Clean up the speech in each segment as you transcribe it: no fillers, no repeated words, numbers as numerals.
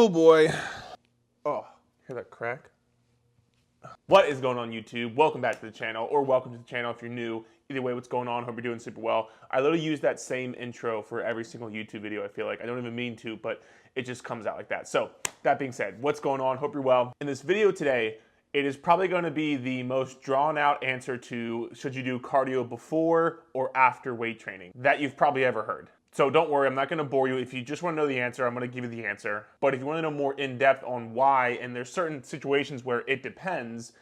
Oh boy. Oh, hear that crack? What is going on, YouTube? Welcome back to the channel, or welcome to the channel if you're new. Either way, what's going on? Hope you're doing super well. I literally use that same intro for every single YouTube video, I feel like. I don't even mean to, but it just comes out like that. So, that being said, what's going on? Hope you're well. In this video today, it is probably going to be the most drawn out answer to should you do cardio before or after weight training that you've probably ever heard. So don't worry, I'm not going to bore you. If you just want to know the answer, I'm going to give you the answer. But if you want to know more in depth on why, and there's certain situations where it depends,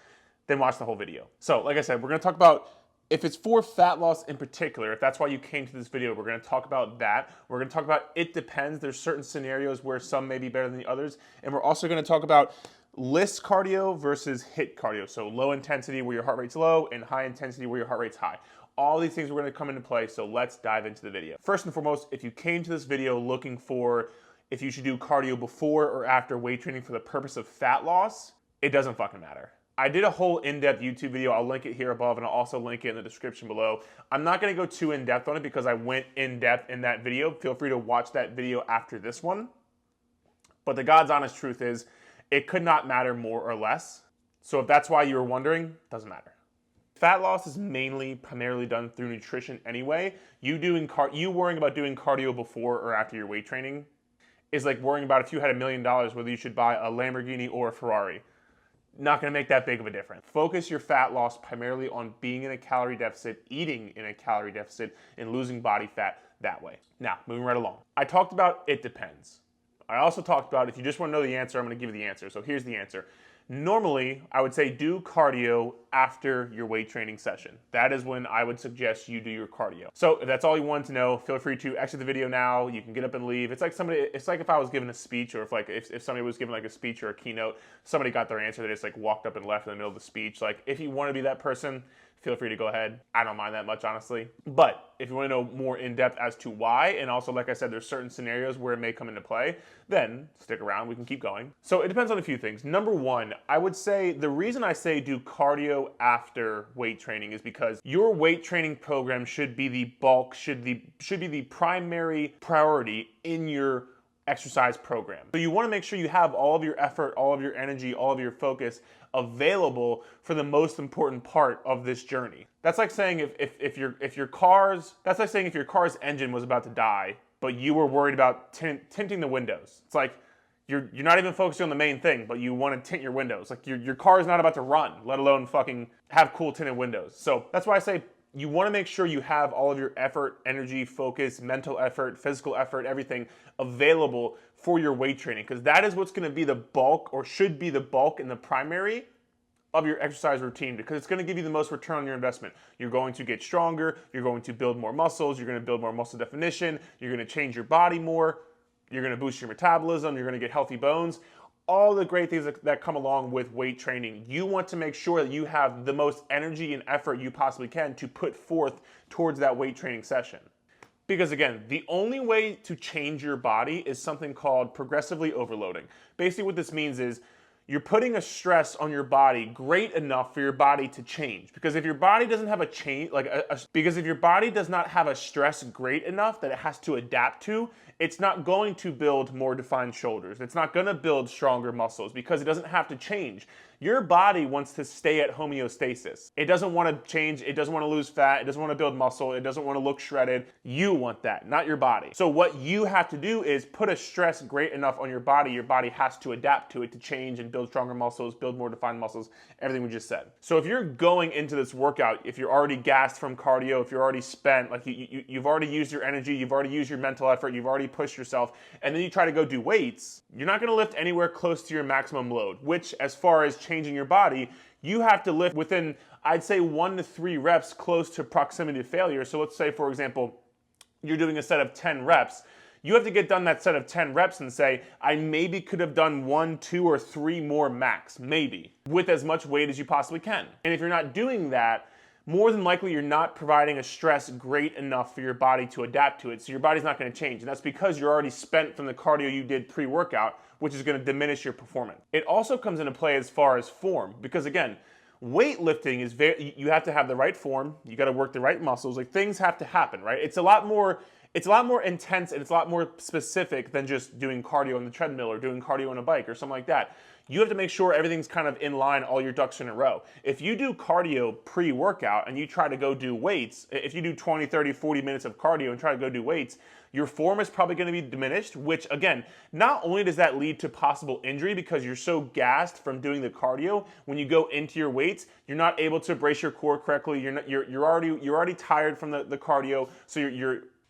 then watch the whole video. So like I said, we're going to talk about if it's for fat loss in particular, if that's why you came to this video, we're going to talk about that. We're going to talk about it depends. There's certain scenarios where some may be better than the others. And we're also going to talk about list cardio versus HIIT cardio. So low intensity where your heart rate's low and high intensity where your heart rate's high. All these things are going to come into play, so let's dive into the video. First and foremost, if you came to this video looking for if you should do cardio before or after weight training for the purpose of fat loss, it doesn't fucking matter. I did a whole in-depth YouTube video. I'll link it here above, and I'll also link it in the description below. I'm not going to go too in-depth on it because I went in-depth in that video. Feel free to watch that video after this one. But the God's honest truth is, it could not matter more or less. So if that's why you were wondering, it doesn't matter. Fat loss is primarily done through nutrition anyway. You worrying about doing cardio before or after your weight training is like worrying about if you had $1 million whether you should buy a Lamborghini or a Ferrari. Not going to make that big of a difference. Focus your fat loss primarily on being in a calorie deficit, eating in a calorie deficit, and losing body fat that way. Now, moving right along. I talked about it depends. I also talked about if you just want to know the answer, I'm going to give you the answer. So here's the answer. Normally, I would say do cardio after your weight training session. That is when I would suggest you do your cardio. So if that's all you want to know, feel free to exit the video now. You can get up and leave. It's like if I was giving a speech, or if somebody was giving like a speech or a keynote, somebody got their answer, they just like walked up and left in the middle of the speech. Like if you want to be that person, feel free to go ahead. I don't mind that much, honestly. But if you want to know more in depth as to why, and also like I said, there's certain scenarios where it may come into play, then stick around, we can keep going. So it depends on a few things. Number one, I would say the reason I say do cardio after weight training is because your weight training program should be the bulk, should be the primary priority in your exercise program. So you want to make sure you have all of your effort, all of your energy, all of your focus available for the most important part of this journey. That's like saying if your car's engine was about to die, but you were worried about tinting the windows. It's like you're not even focusing on the main thing, but you want to tint your windows. Like your car is not about to run, let alone fucking have cool tinted windows. So that's why I say you want to make sure you have all of your effort, energy, focus, mental effort, physical effort, everything available for your weight training, because that is what's going to be the bulk, or should be the bulk and the primary of your exercise routine, because it's going to give you the most return on your investment. You're going to get stronger, you're going to build more muscles, you're going to build more muscle definition, you're going to change your body more, you're going to boost your metabolism, you're going to get healthy bones. All the great things that come along with weight training. You want to make sure that you have the most energy and effort you possibly can to put forth towards that weight training session. Because again, the only way to change your body is something called progressively overloading. Basically what this means is you're putting a stress on your body great enough for your body to change. Because if your body doesn't have if your body does not have a stress great enough that it has to adapt to, it's not going to build more defined shoulders. It's not going to build stronger muscles because it doesn't have to change. Your body wants to stay at homeostasis. It doesn't want to change. It doesn't want to lose fat. It doesn't want to build muscle. It doesn't want to look shredded. You want that, not your body. So what you have to do is put a stress great enough on your body. Your body has to adapt to it to change and build stronger muscles, build more defined muscles, everything we just said. So if you're going into this workout, if you're already gassed from cardio, if you're already spent, like you've already used your energy, you've already used your mental effort, you've already pushed yourself, and then you try to go do weights, you're not going to lift anywhere close to your maximum load, which as far as changing your body, you have to lift within, I'd say 1 to 3 reps close to proximity to failure. So let's say, for example, you're doing a set of 10 reps. You have to get done that set of 10 reps and say, I maybe could have done 1, 2, or 3 more max, maybe, with as much weight as you possibly can. And if you're not doing that, more than likely you're not providing a stress great enough for your body to adapt to it, so your body's not going to change. And that's because you're already spent from the cardio you did pre-workout, which is going to diminish your performance. It also comes into play as far as form, because again, weightlifting is you have to have the right form, you got to work the right muscles, like things have to happen, right? It's a lot more it's a lot more intense and it's a lot more specific than just doing cardio on the treadmill or doing cardio on a bike or something like that. You have to make sure everything's kind of in line, all your ducks in a row. If you do cardio pre-workout and you try to go do weights, if you do 20, 30, 40 minutes of cardio and try to go do weights, your form is probably going to be diminished, which again, not only does that lead to possible injury because you're so gassed from doing the cardio, when you go into your weights, you're not able to brace your core correctly. You're already tired from the cardio, so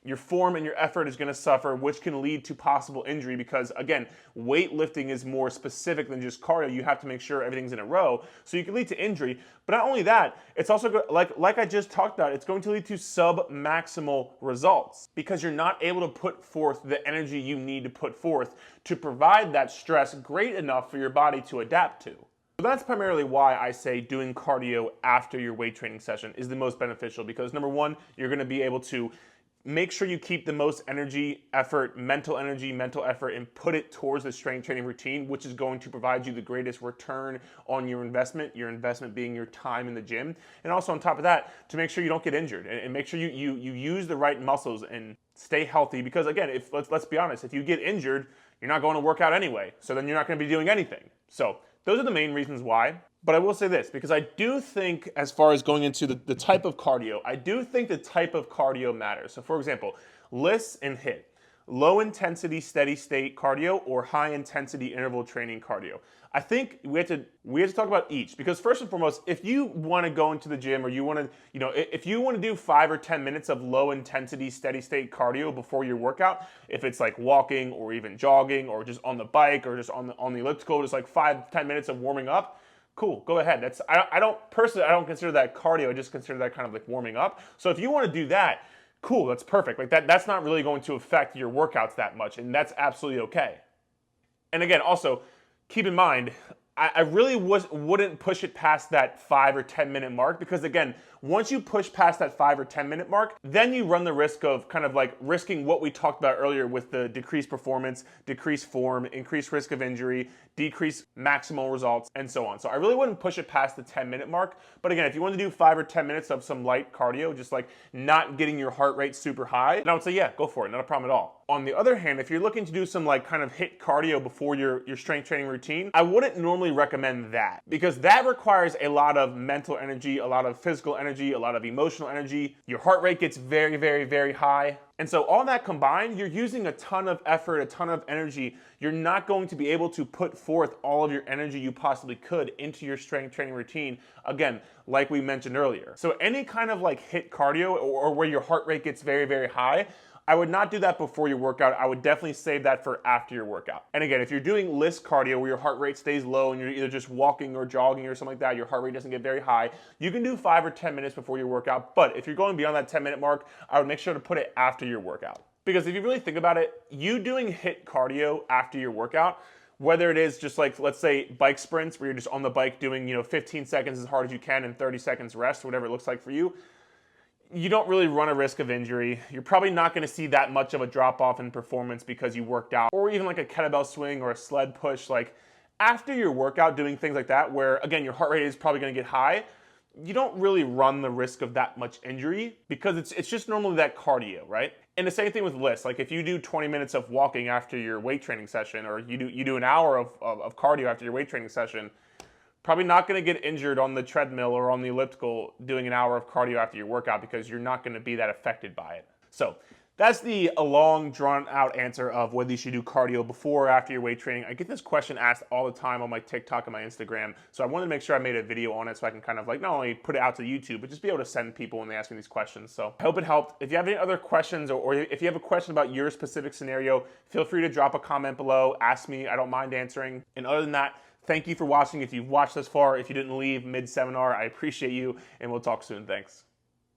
your form and your effort is going to suffer, which can lead to possible injury because, again, weightlifting is more specific than just cardio. You have to make sure everything's in a row, so you can lead to injury. But not only that, it's also, like I just talked about, it's going to lead to sub-maximal results because you're not able to put forth the energy you need to put forth to provide that stress great enough for your body to adapt to. So that's primarily why I say doing cardio after your weight training session is the most beneficial because, number one, you're going to be able to make sure you keep the most energy, effort, mental effort, and put it towards the strength training routine, which is going to provide you the greatest return on your investment being your time in the gym. And also on top of that, to make sure you don't get injured and make sure you use the right muscles and stay healthy. Because again, let's be honest, if you get injured, you're not going to work out anyway. So then you're not going to be doing anything. So those are the main reasons why. But I will say this, because I do think as far as going into the type of cardio, I do think the type of cardio matters. So for example, LISS and HIIT, low intensity steady state cardio or high intensity interval training cardio. I think we have to talk about each because first and foremost, if you want to go into the gym or you want to, if you want to do 5 or 10 minutes of low intensity steady state cardio before your workout, if it's like walking or even jogging or just on the bike or just on the elliptical, just like 5-10 minutes of warming up, cool, go ahead. I don't consider that cardio. I just consider that kind of like warming up. So if you want to do that, cool, that's perfect. Like that's not really going to affect your workouts that much, and that's absolutely okay. And again, also keep in mind, I really wouldn't push it past that 5 or 10 minute mark because again, once you push past that 5 or 10 minute mark, then you run the risk of kind of like risking what we talked about earlier with the decreased performance, decreased form, increased risk of injury, decreased maximal results, and so on. So I really wouldn't push it past the 10-minute mark. But again, if you want to do 5 or 10 minutes of some light cardio, just like not getting your heart rate super high, then I would say, yeah, go for it, not a problem at all. On the other hand, if you're looking to do some like kind of HIIT cardio before your strength training routine, I wouldn't normally recommend that because that requires a lot of mental energy, a lot of physical energy, a lot of emotional energy. Your heart rate gets very, very, very high. And so all that combined, you're using a ton of effort, a ton of energy. You're not going to be able to put forth all of your energy you possibly could into your strength training routine, again, like we mentioned earlier. So any kind of like HIIT cardio or where your heart rate gets very, very high, I would not do that before your workout. I would definitely save that for after your workout. And again, if you're doing LISS cardio where your heart rate stays low and you're either just walking or jogging or something like that, your heart rate doesn't get very high, you can do 5 or 10 minutes before your workout. But if you're going beyond that 10-minute mark, I would make sure to put it after your workout. Because if you really think about it, you doing HIIT cardio after your workout, whether it is just like, let's say bike sprints where you're just on the bike doing, 15 seconds as hard as you can and 30 seconds rest, whatever it looks like for you, you don't really run a risk of injury. You're probably not going to see that much of a drop off in performance because you worked out, or even like a kettlebell swing or a sled push. Like after your workout doing things like that, where again, your heart rate is probably going to get high, you don't really run the risk of that much injury because it's just normally that cardio, right? And the same thing with LISS. Like if you do 20 minutes of walking after your weight training session, or you do an hour of cardio after your weight training session, probably not going to get injured on the treadmill or on the elliptical doing an hour of cardio after your workout because you're not going to be that affected by it. So that's the long drawn out answer of whether you should do cardio before or after your weight training. I get this question asked all the time on my TikTok and my Instagram. So I wanted to make sure I made a video on it so I can kind of like not only put it out to YouTube, but just be able to send people when they ask me these questions. So I hope it helped. If you have any other questions or if you have a question about your specific scenario, feel free to drop a comment below. Ask me. I don't mind answering. And other than that, thank you for watching. If you've watched this far, if you didn't leave mid-seminar, I appreciate you, and we'll talk soon. Thanks.